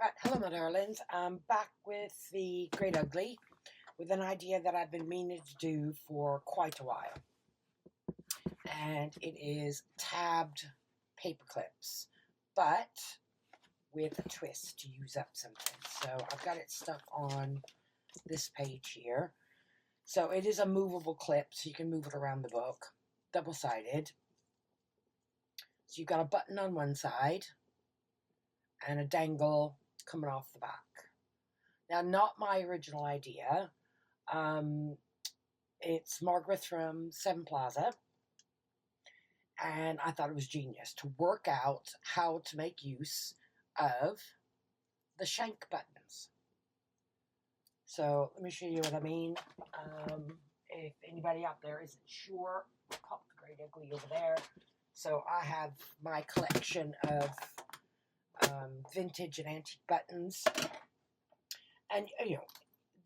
Right, hello my darlings. I'm back with the Great Ugly with an idea that I've been meaning to do for quite a while. And it is tabbed paper clips, but with a twist to use up something. So I've got it stuck on this page here. So it is a movable clip, so you can move it around the book, double-sided. So you've got a button on one side and a dangle coming off the back. Now, not my original idea. It's Margaret from Seven Plaza, and I thought it was genius to work out how to make use of the Shank buttons. So let me show you what I mean. If anybody out there isn't sure, pop the Great Ugly over there. So I have my collection of vintage and antique buttons. And, you know,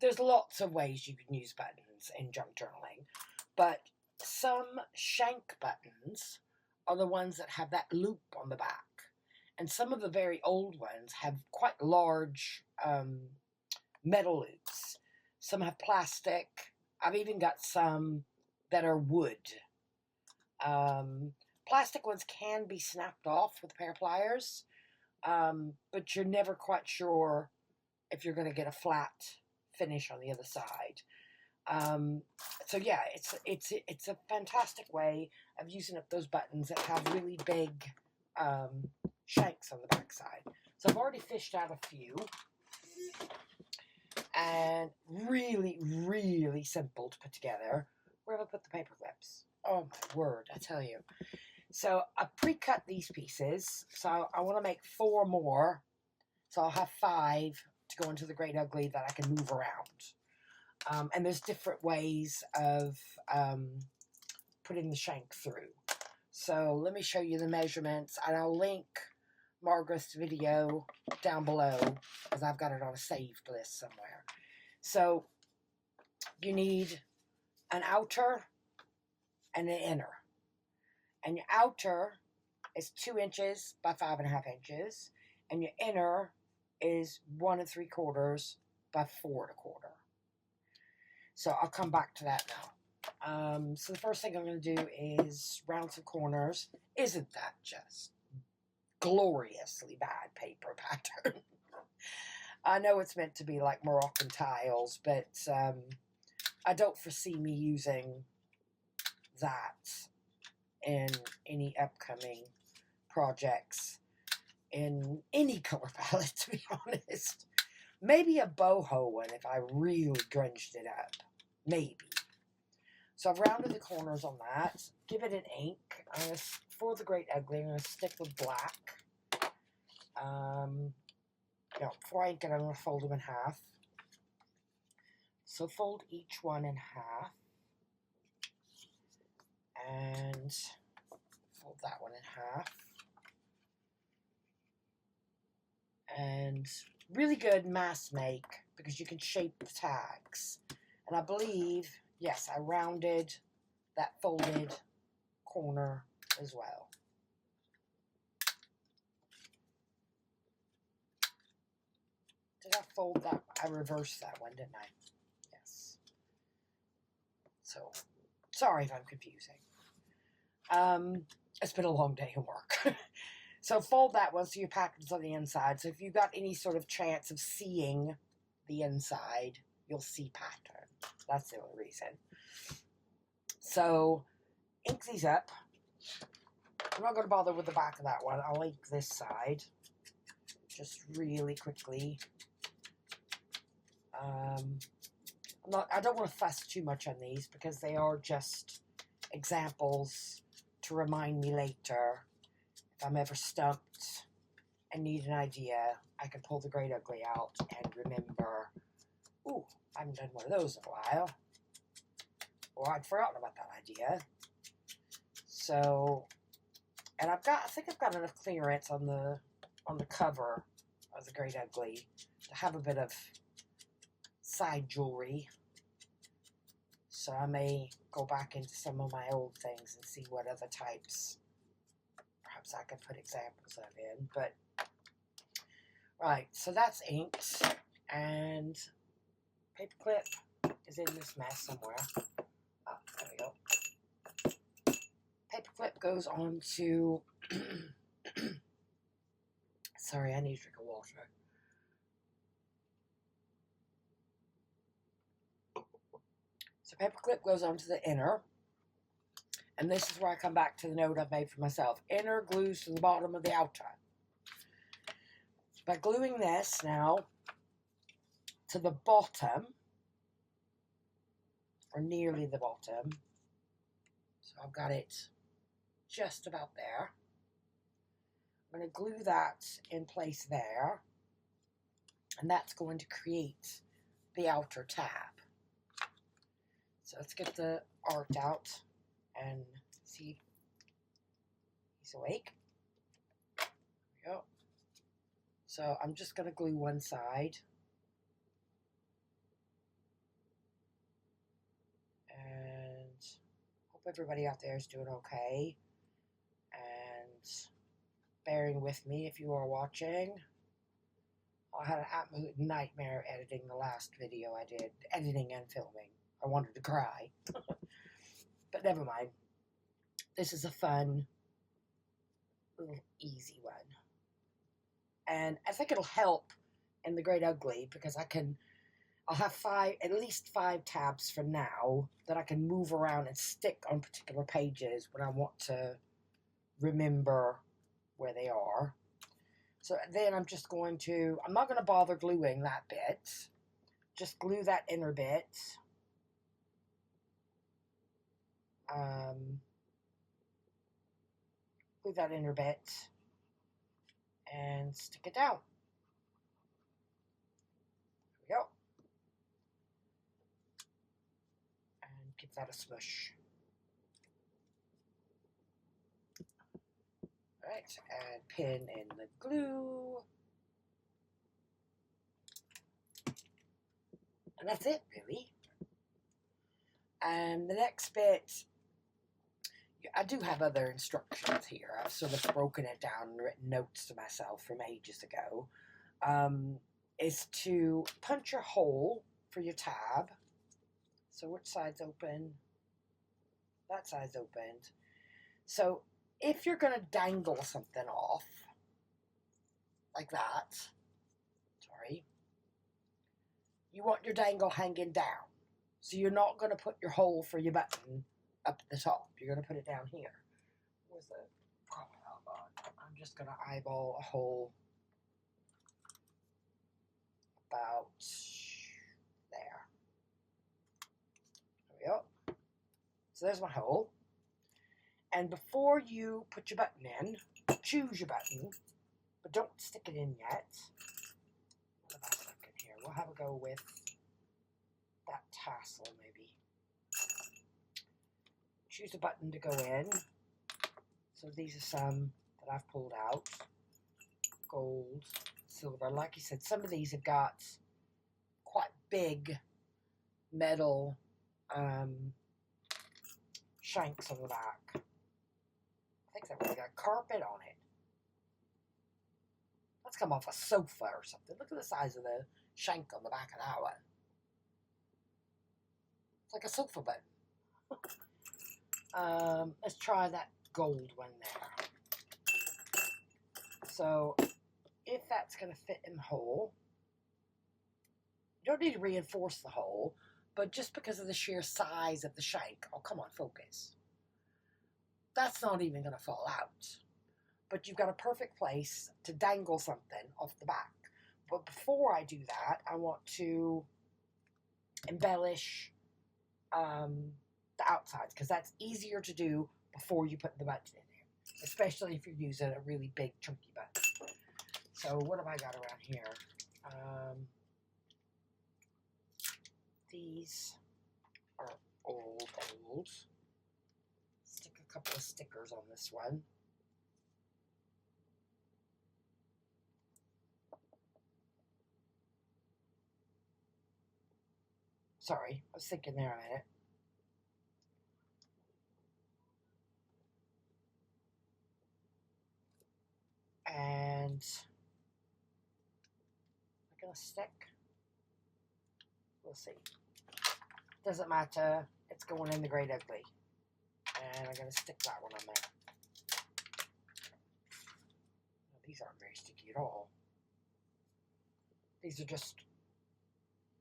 there's lots of ways you can use buttons in junk journaling, but some Shank buttons are the ones that have that loop on the back. And some of the very old ones have quite large metal loops. Some have plastic. I've even got some that are wood. Plastic ones can be snapped off with a pair of pliers, but you're never quite sure if you're going to get a flat finish on the other side. So yeah, it's a fantastic way of using up those buttons that have really big shanks on the back side. So I've already fished out a few, and really, really simple to put together. Where have I put the paper clips? Oh my word, I tell you. So I pre-cut these pieces, so I want to make 4 more, so I'll have 5 to go into the Great Ugly that I can move around. And there's different ways of putting the shank through. So let me show you the measurements, and I'll link Margaret's video down below because I've got it on a saved list somewhere. So you need an outer and an inner. And your outer is 2 inches by 5.5 inches, and your inner is 1 3/4 by 4 1/4. So I'll come back to that now. So the first thing I'm going to do is round some corners. Isn't that just gloriously bad paper pattern? I know it's meant to be like Moroccan tiles, but I don't foresee me using that in any upcoming projects in any color palette, to be honest. Maybe a boho one if I really grunged it up. Maybe. So I've rounded the corners on that. Give it an ink. For the Great Ugly, I'm going to stick with black. Before I ink it, I'm going to fold them in half. So fold each one in half. And fold that one in half. And really good mass make because you can shape the tags. And I believe, yes, I rounded that folded corner as well. Did I fold that? I reversed that one, didn't I? Yes. So, sorry if I'm confusing. It's been a long day of work. So fold that one so your package is on the inside. So if you've got any sort of chance of seeing the inside, you'll see pattern. That's the only reason. So ink these up. I'm not going to bother with the back of that one. I'll ink this side just really quickly. I don't want to fuss too much on these because they are just examples to remind me later. If I'm ever stumped and need an idea, I can pull the Great Ugly out and remember, ooh, I haven't done one of those in a while. Or I'd forgotten about that idea. So, and I think I've got enough clearance on the cover of the Great Ugly to have a bit of side jewelry. So I may go back into some of my old things and see what other types perhaps I could put examples of in. But Right, so that's inked, and paperclip is in this mess somewhere. Oh, there we go. Paperclip goes on to... Sorry, I need to drink of water. So paperclip goes onto the inner, and this is where I come back to the note I've made for myself. Inner glues to the bottom of the outer. By gluing this now to the bottom, or nearly the bottom, so I've got it just about there. I'm going to glue that in place there, and that's going to create the outer tab. So let's get the art out and see. He's awake. There we go. So I'm just going to glue one side. And hope everybody out there is doing okay. And bearing with me if you are watching. I had an absolute nightmare editing the last video I did. Editing and filming. I wanted to cry. But never mind. This is a fun, little easy one. And I think it'll help in the Great Ugly because I'll have at least five tabs for now that I can move around and stick on particular pages when I want to remember where they are. So then I'm not going to bother gluing that bit. Just glue that inner bit. Glue that inner bit and stick it down. There we go. And give that a smush. Alright, and pin in the glue. And that's it, really. And the next bit, I do have other instructions here. I've sort of broken it down and written notes to myself from ages ago. Is to punch a hole for your tab. So which side's open? That side's opened. So if you're going to dangle something off, like that, sorry, you want your dangle hanging down. So you're not going to put your hole for your button up at the top. You're going to put it down here. Where's the... I'm just going to eyeball a hole about there. There we go. So there's my hole. And before you put your button in, choose your button, but don't stick it in yet. What about a second here? We'll have a go with that tassel, maybe. Choose a button to go in. So these are some that I've pulled out. Gold, silver. Like I said, some of these have got quite big metal shanks on the back. I think they've really got carpet on it. Let's come off a sofa or something. Look at the size of the shank on the back of that one. It's like a sofa bed. Let's try that gold one there. So, if that's going to fit in the hole, you don't need to reinforce the hole, but just because of the sheer size of the shank, oh, come on, focus. That's not even going to fall out. But you've got a perfect place to dangle something off the back. But before I do that, I want to embellish the outsides, because that's easier to do before you put the button in there, especially if you're using a really big chunky button. So what have I got around here? These are old. Stick a couple of stickers on this one. Sorry, I was thinking there a minute. And gonna stick? We'll see. Doesn't matter. It's going in the Great Ugly. And I'm gonna stick that one on there. These aren't very sticky at all. These are just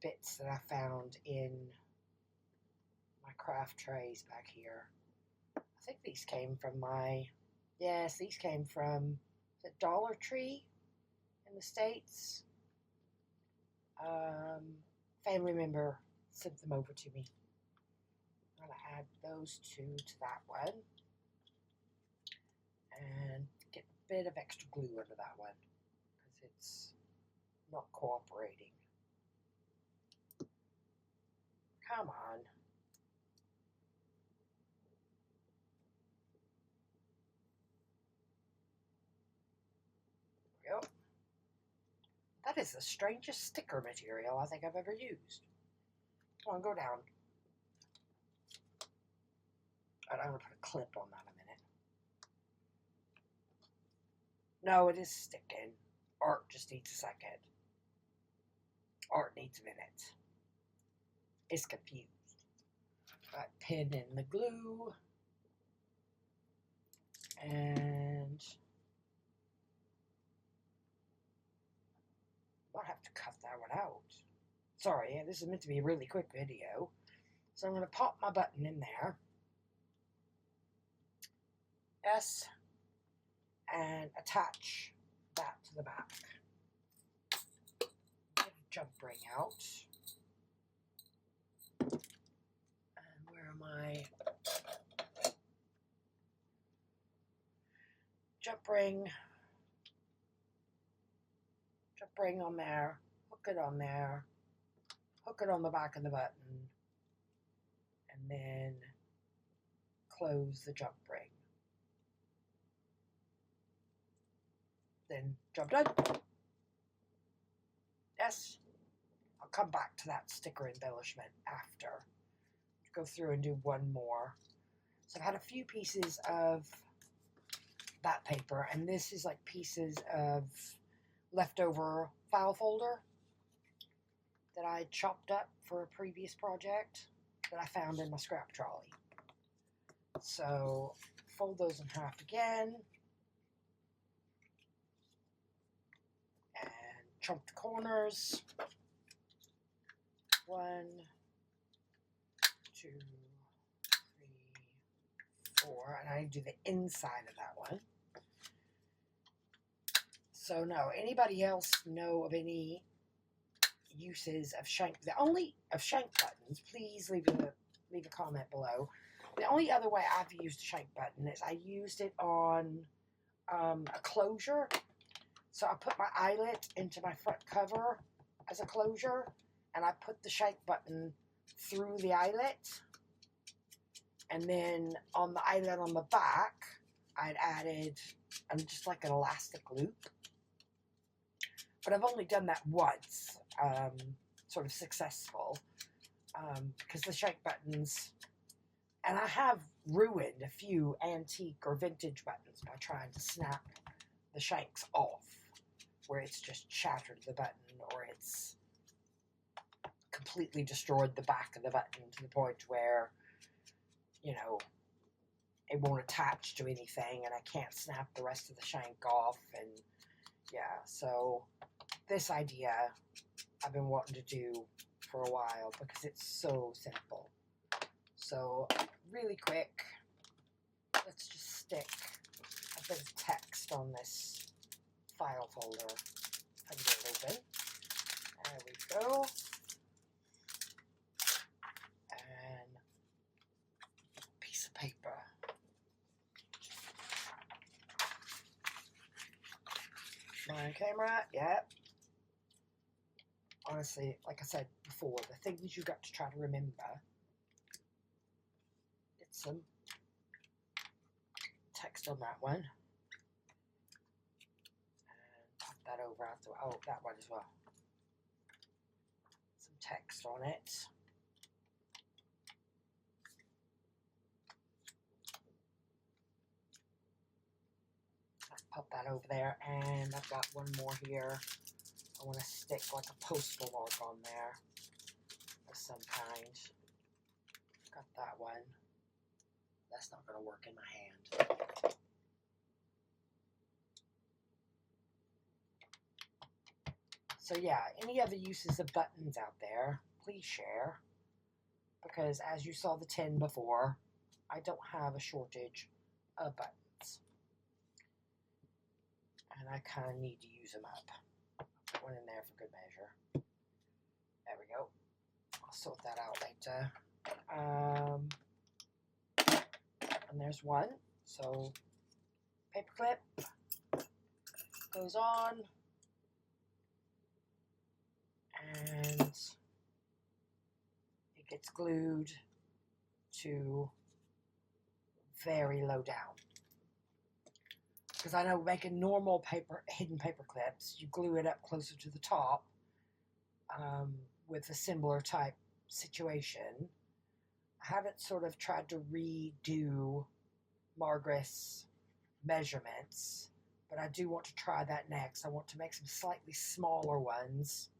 bits that I found in my craft trays back here. I think these came from these came from the Dollar Tree in the States. Family member sent them over to me. I'm going to add those two to that one. And get a bit of extra glue under that one because it's not cooperating. Come on. There we go. That is the strangest sticker material I think I've ever used. Come on, go down. Alright, I'm going to put a clip on that in a minute. No, it is sticking. Art just needs a second. Art needs a minute. It's confused. Alright, pin in the glue. And I'll have to cut that one out. Sorry, this is meant to be a really quick video. So I'm going to pop my button in there. S. And attach that to the back. Get a jump ring out. And where am I? Jump ring on there, hook it on there, hook it on the back of the button, and then close the jump ring. Then job done. Yes, I'll come back to that sticker embellishment after. Go through and do one more. So I've had a few pieces of that paper, and this is like pieces of leftover file folder that I chopped up for a previous project that I found in my scrap trolley. So fold those in half again and chunk the corners. 1, 2, 3, 4, and I do the inside of that one. So no, anybody else know of any uses of Shank? Of Shank buttons, please leave a comment below. The only other way I've used a Shank button is I used it on a closure. So I put my eyelet into my front cover as a closure, and I put the Shank button through the eyelet, and then on the eyelet on the back, I'd added just like an elastic loop. But I've only done that once, sort of successful, because the Shank buttons, and I have ruined a few antique or vintage buttons by trying to snap the shanks off, where it's just shattered the button, or it's completely destroyed the back of the button to the point where, you know, it won't attach to anything, and I can't snap the rest of the shank off, and yeah, so this idea I've been wanting to do for a while because it's so simple. So really quick, let's just stick a bit of text on this file folder and get it open. There we go. And a piece of paper. My camera, yep. Honestly, like I said before, the things you got to try to remember. Get some text on that one. And pop that over after, oh, that one as well. Some text on it. Pop that over there, and I've got one more here I want to stick like a postal mark on there of some kind. Got that one. That's not going to work in my hand. So yeah, any other uses of buttons out there, please share. Because as you saw the tin before, I don't have a shortage of buttons. And I kind of need to use them up. Put one in there for good measure. There we go. I'll sort that out later. And there's one. So paperclip goes on. And it gets glued to very low down. Because I know making normal hidden paper clips, you glue it up closer to the top with a similar type situation. I haven't sort of tried to redo Margaret's measurements, but I do want to try that next. I want to make some slightly smaller ones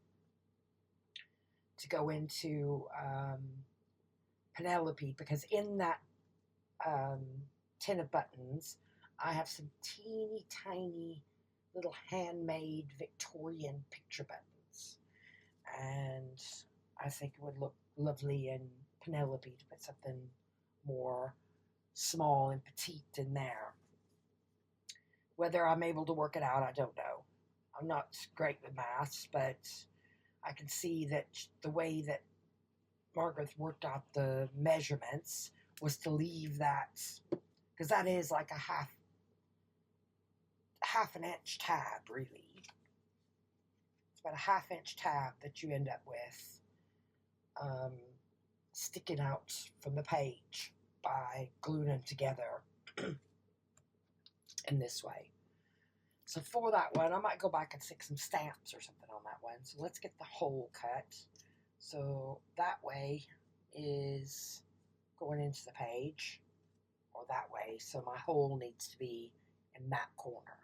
to go into Penelope, because in that tin of buttons, I have some teeny tiny little handmade Victorian picture buttons, and I think it would look lovely in Penelope to put something more small and petite in there. Whether I'm able to work it out, I don't know. I'm not great with maths, but I can see that the way that Margaret worked out the measurements was to leave that, because that is like a half an inch tab, really. It's about a half-inch tab that you end up with sticking out from the page by gluing them together in this way. So for that one, I might go back and stick some stamps or something on that one. So let's get the hole cut. So that way is going into the page, or that way. So my hole needs to be in that corner.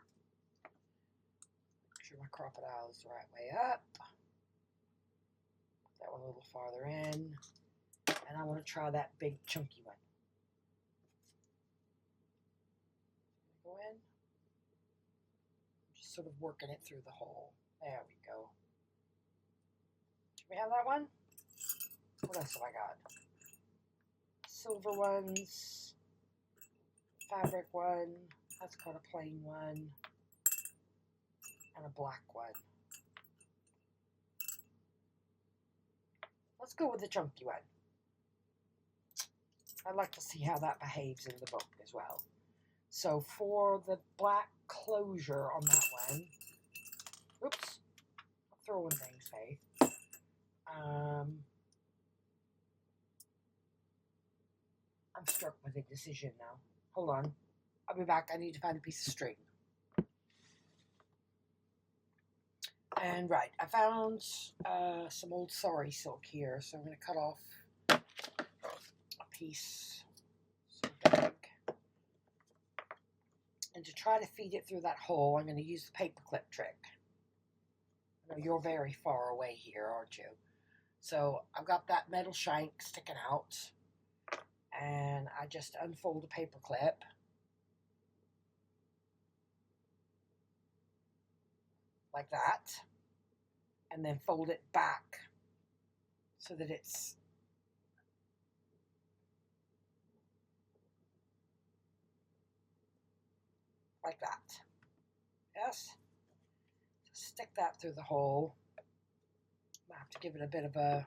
Make sure my crocodile is the right way up. Put that one a little farther in. And I want to try that big chunky one. Go in. Just sort of working it through the hole. There we go. Do we have that one? What else have I got? Silver ones, fabric one, that's called a plain one, and a black one. Let's go with the chunky one. I'd like to see how that behaves in the book as well. So for the black closure on that one, oops, I'm throwing things, hey. I'm struck with a decision now. Hold on. I'll be back. I need to find a piece of string. And right, I found some old sari silk here, so I'm going to cut off a piece so big. And to try to feed it through that hole, I'm going to use the paperclip trick. I know you're very far away here, aren't you? So I've got that metal shank sticking out, and I just unfold a paperclip. Like that. And then fold it back so that it's like that. Yes? Stick that through the hole. I have to give it a bit of a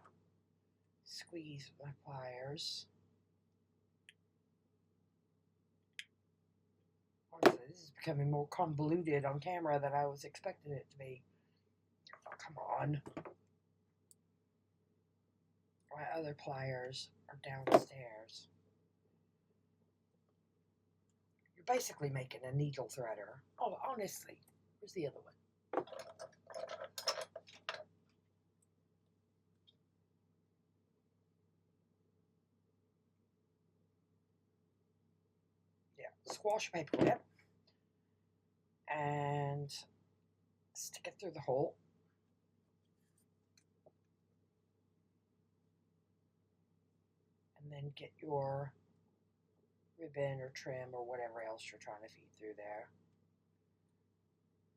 squeeze with my pliers. Honestly, this is becoming more convoluted on camera than I was expecting it to be. Oh, come on. My other pliers are downstairs. You're basically making a needle threader. Oh, honestly. Where's the other one? Yeah, squash paper clip and stick it through the hole. then get your ribbon or trim or whatever else you're trying to feed through there.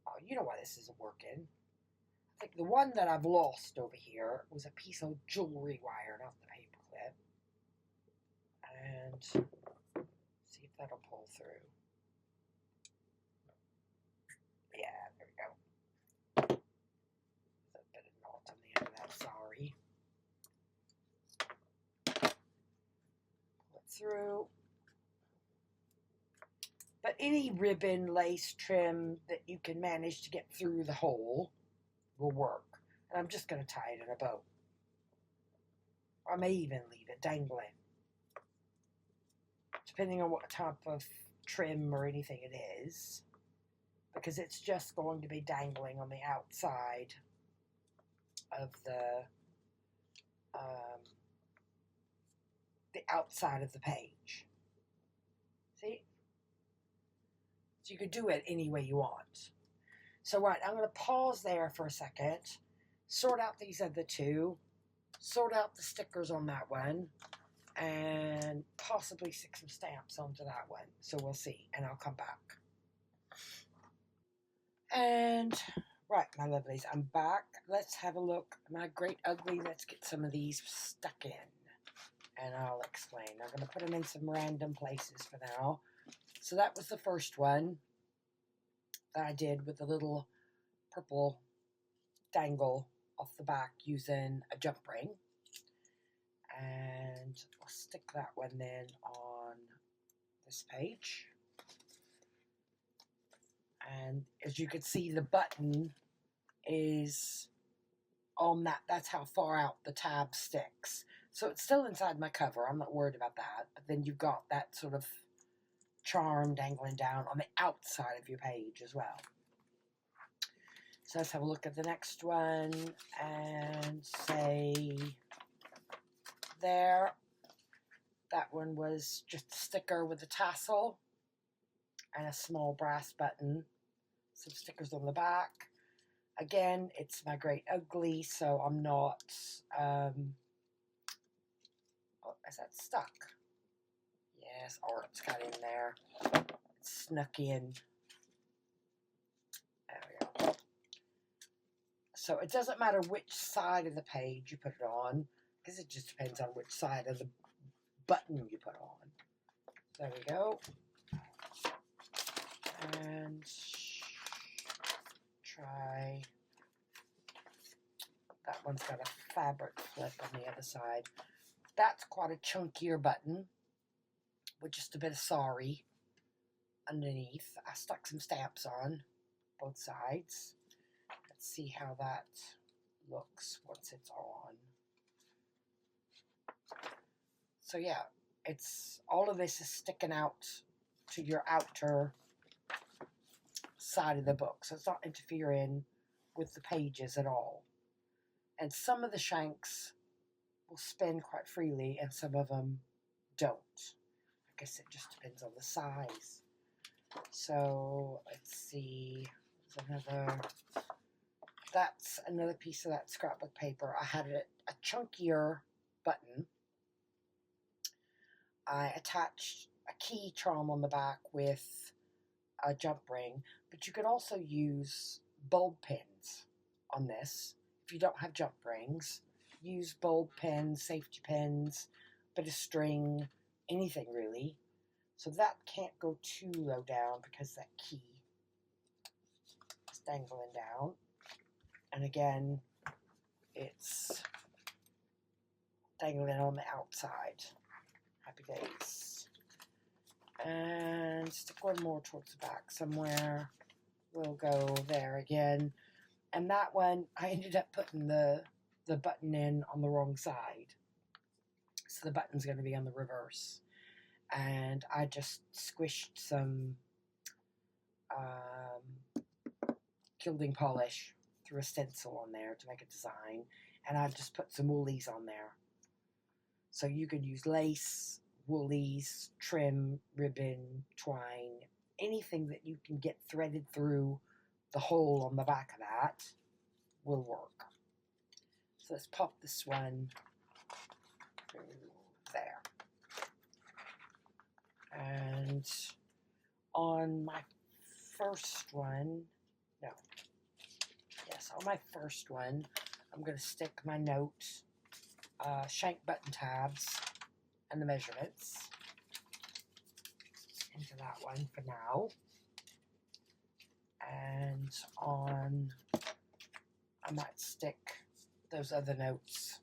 Oh, you know why this isn't working. I think the one that I've lost over here was a piece of jewelry wire, not the paper clip. And see if that'll pull through. Yeah, there we go. There's a bit of knot on the end of that, sorry. Pull it through. But any ribbon, lace, trim that you can manage to get through the hole will work. And I'm just going to tie it in a bow. I may even leave it dangling, depending on what type of trim or anything it is, because it's just going to be dangling on the outside of the outside of the page. See? So you could do it any way you want. So right, I'm going to pause there for a second, sort out these other two, sort out the stickers on that one, and possibly stick some stamps onto that one. So we'll see, and I'll come back. And right, my lovelies, I'm back. Let's have a look. My great ugly, let's get some of these stuck in, and I'll explain. I'm going to put them in some random places for now. So that was the first one that I did with the little purple dangle off the back using a jump ring. And I'll stick that one then on this page. And as you can see, the button is on that. That's how far out the tab sticks. So it's still inside my cover. I'm not worried about that. But then you've got that sort of charm dangling down on the outside of your page as well. So let's have a look at the next one and say there. That one was just a sticker with a tassel and a small brass button. Some stickers on the back. Again, it's my great ugly, so I'm not, oh, is that stuck? Yes, or it's got in there. It's snuck in. There we go. So it doesn't matter which side of the page you put it on, because it just depends on which side of the button you put on. There we go. And try, that one's got a fabric flip on the other side. That's quite a chunkier button with just a bit of sorry underneath. I stuck some stamps on both sides. Let's see how that looks once it's on. So yeah, it's all of this is sticking out to your outer side of the book, so it's not interfering with the pages at all. And some of the shanks will spin quite freely and some of them don't. I guess it just depends on the size. So let's see, that's another piece of that scrapbook paper. I had a chunkier button. I attached a key charm on the back with a jump ring, but you could also use bulb pins on this. If you don't have jump rings, use bulb pins, safety pins, bit of string, anything really. So that can't go too low down because that key is dangling down. And again, it's dangling on the outside. Happy days. And stick one more towards the back somewhere. We'll go there again. And that one, I ended up putting the button in on the wrong side. So the button's going to be on the reverse. And I just squished some gilding polish through a stencil on there to make a design. And I just put some woolies on there. So you could use lace, woolies, trim, ribbon, twine, anything that you can get threaded through the hole on the back of that will work. So let's pop this one through there. And on my first one, no, yes, on my first one, I'm going to stick my note, Shank button tabs, and the measurements into that one for now. And on, I might stick those other notes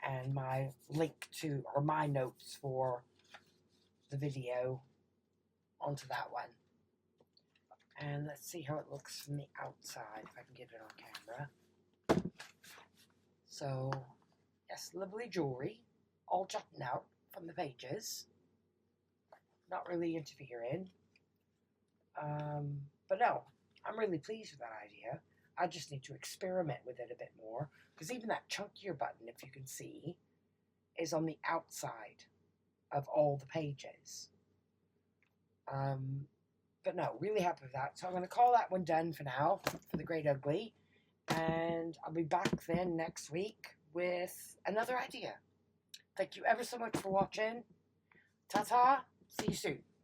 and my link to, or my notes for the video onto that one. And let's see how it looks from the outside, if I can get it on camera. So, yes, lovely jewelry, all jutting out from the pages. Not really interfering. But no, I'm really pleased with that idea. I just need to experiment with it a bit more, because even that chunkier button, if you can see, is on the outside of all the pages. But no, really happy with that. So I'm going to call that one done for now, for the Great Ugly. And I'll be back then next week with another idea. Thank you ever so much for watching. Ta-ta. See you soon.